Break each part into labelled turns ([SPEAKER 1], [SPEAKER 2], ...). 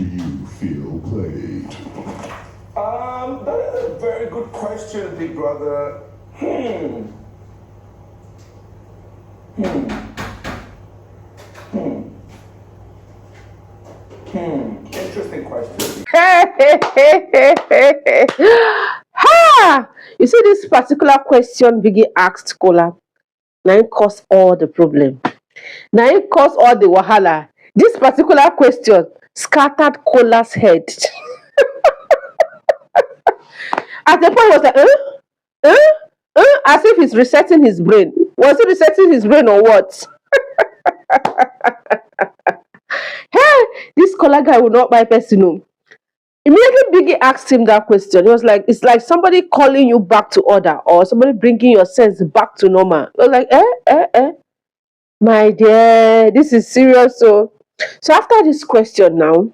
[SPEAKER 1] you feel played?
[SPEAKER 2] That is a very good question, Big Brother. Interesting question.
[SPEAKER 3] Ha! You see this particular question Biggie asked Kola. Now it caused all the problem. Now it caused all the wahala. This particular question scattered Kola's head. At the point, he was like, as if he's resetting his brain. Was he resetting his brain or what? Hey, this Kola guy will not buy person. Immediately Biggie asked him that question. He was like, it's like somebody calling you back to order or somebody bringing your sense back to normal. He was like, my dear, this is serious. So after this question now,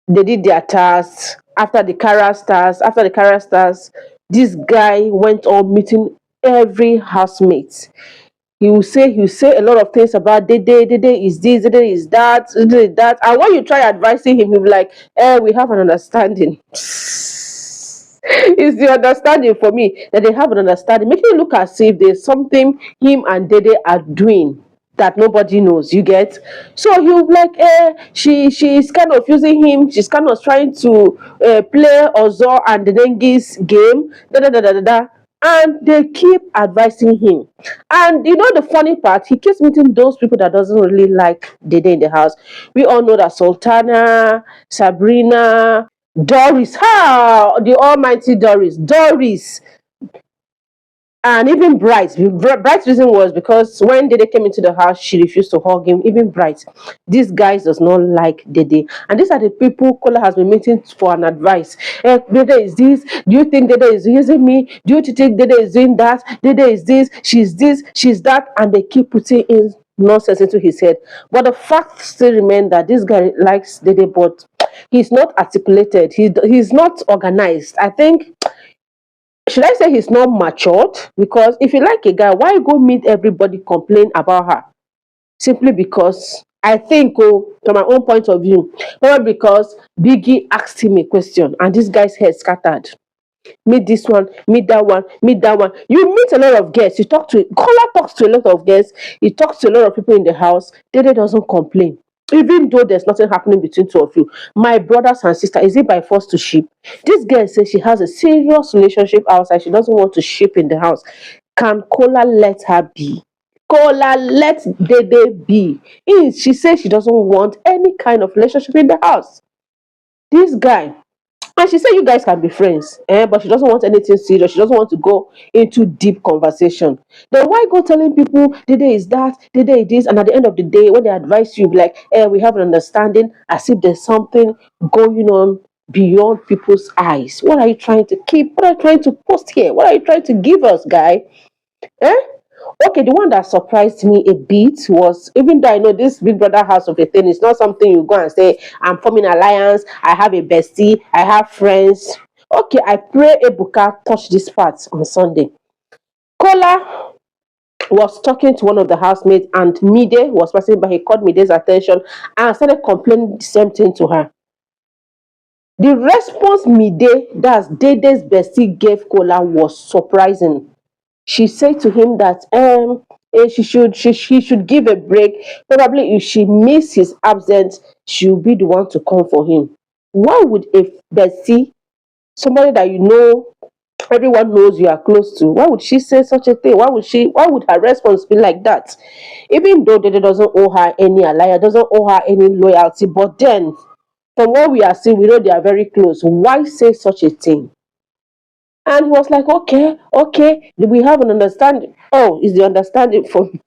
[SPEAKER 3] they did their tasks. After the characters, this guy went on meeting every housemate. He will say a lot of things about Dede is this, Dede is that, Dede is that. And when you try advising him, he'll be like, we have an understanding. It's the understanding for me that they have an understanding, making it look as if there's something him and Dede are doing that nobody knows. You get? So he'll be like, she's kind of using him, she's kind of trying to play Ozo and the Dengi's game, da da da da da da. And they keep advising him. And you know the funny part, he keeps meeting those people that doesn't really like Dede in the house. We all know that Sultana, Sabrina, Doris, the almighty Doris, and even Bright. Bright's reason was because when Dede came into the house, she refused to hug him. Even Bright, these guys does not like Dede, and these are the people Kola has been meeting for an advice. Dede is this. Do you think Dede is using me? Do you think Dede is doing that? Dede is this. She's that, and they keep putting in nonsense into his head. But the fact still remains that this guy likes Dede, but he's not articulated. He's not organized. I think, should I say he's not matured? Because if you like a guy, why go meet everybody complain about her? Simply because I think, from my own point of view, probably because Biggie asked him a question and this guy's head scattered. Meet this one, meet that one, meet that one. You meet a lot of guests. Kola talks to a lot of guests. He talks to a lot of people in the house. Dede doesn't complain. Even though there's nothing happening between two of you. My brothers and sister, is it by force to ship? This girl says she has a serious relationship outside. She doesn't want to ship in the house. Can Kola let her be? Kola, let Dede be. She says she doesn't want any kind of relationship in the house. This guy, and she said you guys can be friends, but she doesn't want anything serious. She doesn't want to go into deep conversation. Then why go telling people Dede is that, Dede is this, and at the end of the day, when they advise you, be like, we have an understanding, as if there's something going on beyond people's eyes. What are you trying to keep? What are you trying to post here? What are you trying to give us, guy? Eh? Okay, the one that surprised me a bit was, even though I know this Big Brother house of a thing is not something you go and say, I'm forming alliance, I have a bestie, I have friends. Okay, I pray Ebuka touch this part on Sunday. Kola was talking to one of the housemates and Mide was passing by. He caught Mide's attention and started complaining the same thing to her. The response Mide, that's Dede's bestie, gave Kola was surprising. She said to him that he should give a break. Probably if she miss his absence, she'll be the one to come for him. Why would a bestie, somebody that you know, everyone knows you are close to, why would she say such a thing? Why would her response be like that? Even though Dede doesn't owe her any alliance, doesn't owe her any loyalty, but then from what we are seeing, we know they are very close. Why say such a thing? And he was like, okay, we have an understanding. Oh, is the understanding for me?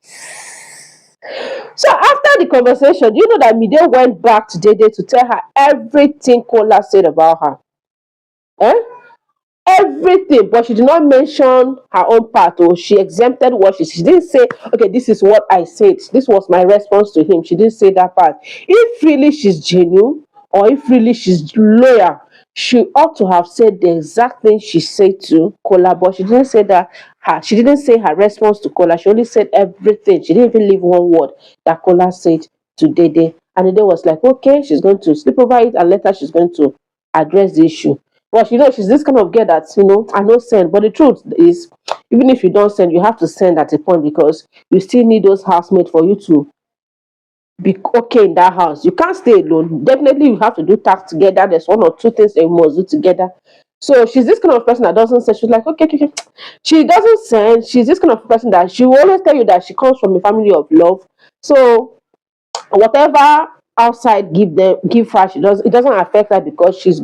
[SPEAKER 3] So after the conversation, you know that Mide went back to Dede to tell her everything Kola said about her. Everything, but she did not mention her own part, or she exempted what she didn't say, okay, this is what I said. This was my response to him. She didn't say that part. If really she's genuine, or if really she's loyal, she ought to have said the exact thing she said to Kola, but she didn't say that. She didn't say her response to Kola. She only said everything. She didn't even leave one word that Kola said to Dede And the day was like, okay, she's going to sleep over it, and later she's going to address the issue. But she's this kind of girl that I know send. But the truth is, even if you don't send, you have to send at a point, because you still need those housemates for you to be okay in that house. You can't stay alone. Definitely, you have to do tasks together. There's one or two things that you must do together. So she's this kind of person that doesn't say. She's like, okay, okay, okay. She doesn't send. She's this kind of person that she will always tell you that she comes from a family of love. So whatever outside give her, it doesn't affect her, because she's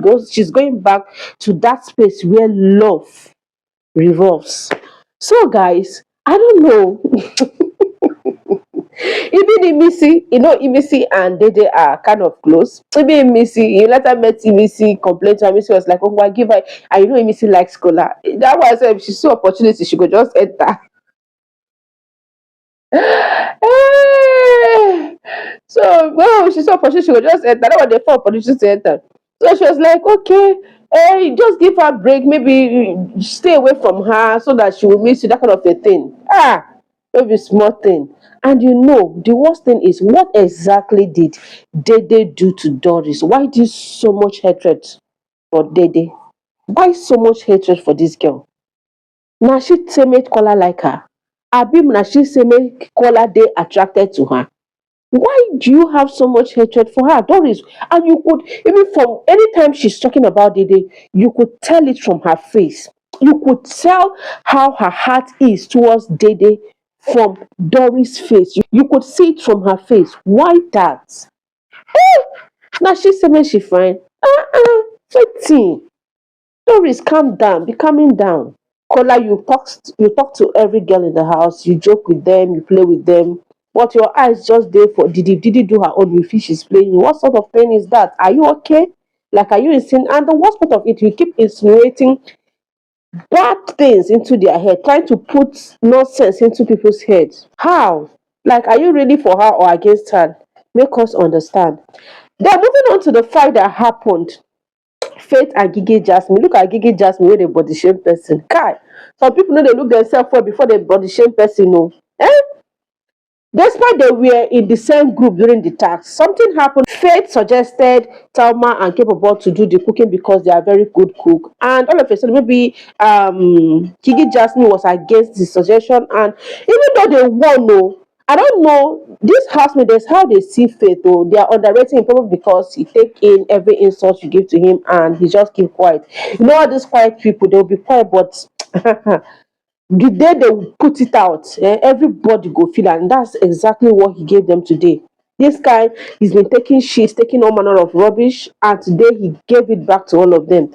[SPEAKER 3] going back to that space where love revolves. So guys, I don't know. Even Imisi, Imisi and Dede are kind of close. Even Imisi, you later met Imisi, complained to her. Imisi was like, oh, I give her, and Imisi likes Kola. That was if she saw opportunity, she could just enter. Eh, so, well, she saw opportunity, she could just enter. That was the first opportunity to enter. So she was like, okay, just give her a break, maybe stay away from her so that she will miss you, that kind of a thing. Maybe small thing. And the worst thing is, what exactly did Dede do to Doris? Why this so much hatred for Dede? Why so much hatred for this girl? Now she say make Kola like her. Abi na she say make Kola dey attracted to her. Why do you have so much hatred for her, Doris? And you could, even from anytime she's talking about Dede, you could tell it from her face. You could tell how her heart is towards Dede from Doris' face. You could see it from her face. Why that? Now she say make she fine. Wetin? Doris, calm down. Be calming down. Kola, you talk to every girl in the house, you joke with them, you play with them, but your eyes just there for Didi do her own, you feel she's playing you. What sort of pain is that? Are you okay? Like, are you insane? And the worst part of it, you keep insinuating bad things into their head, trying to put nonsense into people's heads. How? Like, are you really for her or against her? Make us understand. Then moving on to the fight that happened, Faith and Gigi Jasmine. Look at Gigi Jasmine wey dey body shame person. Kai! Some people no dey look themselves well before they body shame person o. Despite they were in the same group during the task, something happened. Faith suggested Thelma and Capable to do the cooking because they are very good cook. And all of a sudden, maybe Gigi Jasmine was against the suggestion. And even though they won, no, I don't know. This housemate, that's how they see Faith, though. They are underrating him probably because he take in every insult you give to him and he just keep quiet. All these quiet people, they'll be quiet, but the day they will put it out, everybody go feel am, and that's exactly what he gave them today. This guy, he's been taking shit, taking all manner of rubbish, and today he gave it back to all of them.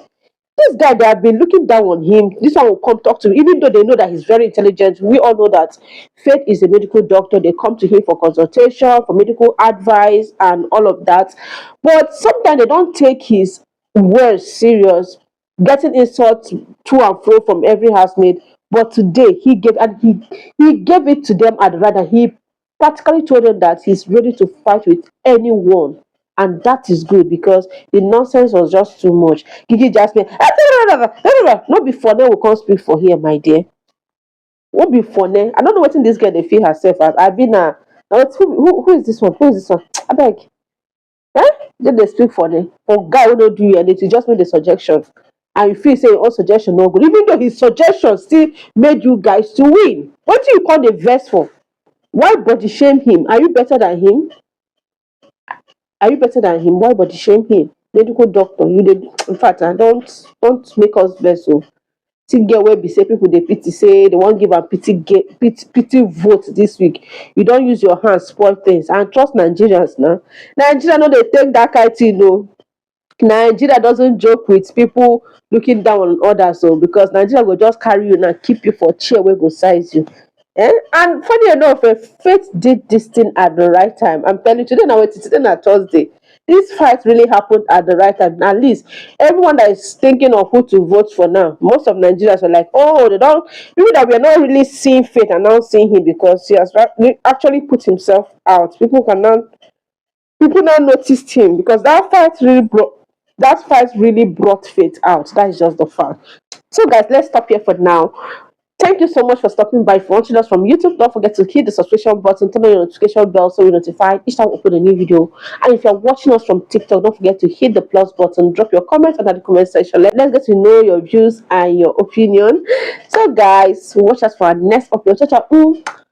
[SPEAKER 3] This guy, they have been looking down on him. This one will come talk to him, even though they know that he's very intelligent. We all know that Faith is a medical doctor. They come to him for consultation, for medical advice, and all of that. But sometimes they don't take his words serious, getting insults to and fro from every housemate. But today he gave it to them at the right, and he practically told them that he's ready to fight with anyone, and that is good because the nonsense was just too much. Gigi Jasmine, no be for them will come speak for here, my dear. What be funny? I don't know what in this girl they feel herself as. I been who is this one? Who is this one? I beg. Eh? Then they speak for them. For guy who don't do you anything, just make the suggestion. And you feel say your own suggestion no good. Even though his suggestion still made you guys to win. What do you call the verse for? Why body shame him? Are you better than him? Are you better than him? Why body shame him? Medical doctor, you did. In fact, don't make us vex o. See girl wey be say people dey pity, say they wan give am pity vote this week. You don use your hand spoil things, and trust Nigerians now. Nigeria no dey take that kind thing o. Nigeria doesn't joke with people looking down on others, so because Nigeria go just carry you now, keep you for chair wey go size you. And funny enough, Faith did this thing at the right time. I'm telling you, today na Thursday. This fight really happened at the right time. At least everyone that is thinking of who to vote for now, most of Nigerians are like, oh, they don't, people that we are not really seeing Faith are now seeing him because he has actually put himself out. People now noticed him because that fight really brought Faith out. That is just the fact. So guys, let's stop here for now. Thank you so much for stopping by. If you're watching us from YouTube, don't forget to hit the subscription button, turn on your notification bell so you're notified each time we upload a new video. And if you're watching us from TikTok, don't forget to hit the plus button, drop your comments under the comment section. Let's get to know your views and your opinion. So, guys, watch us for our next upload. Ciao, ciao.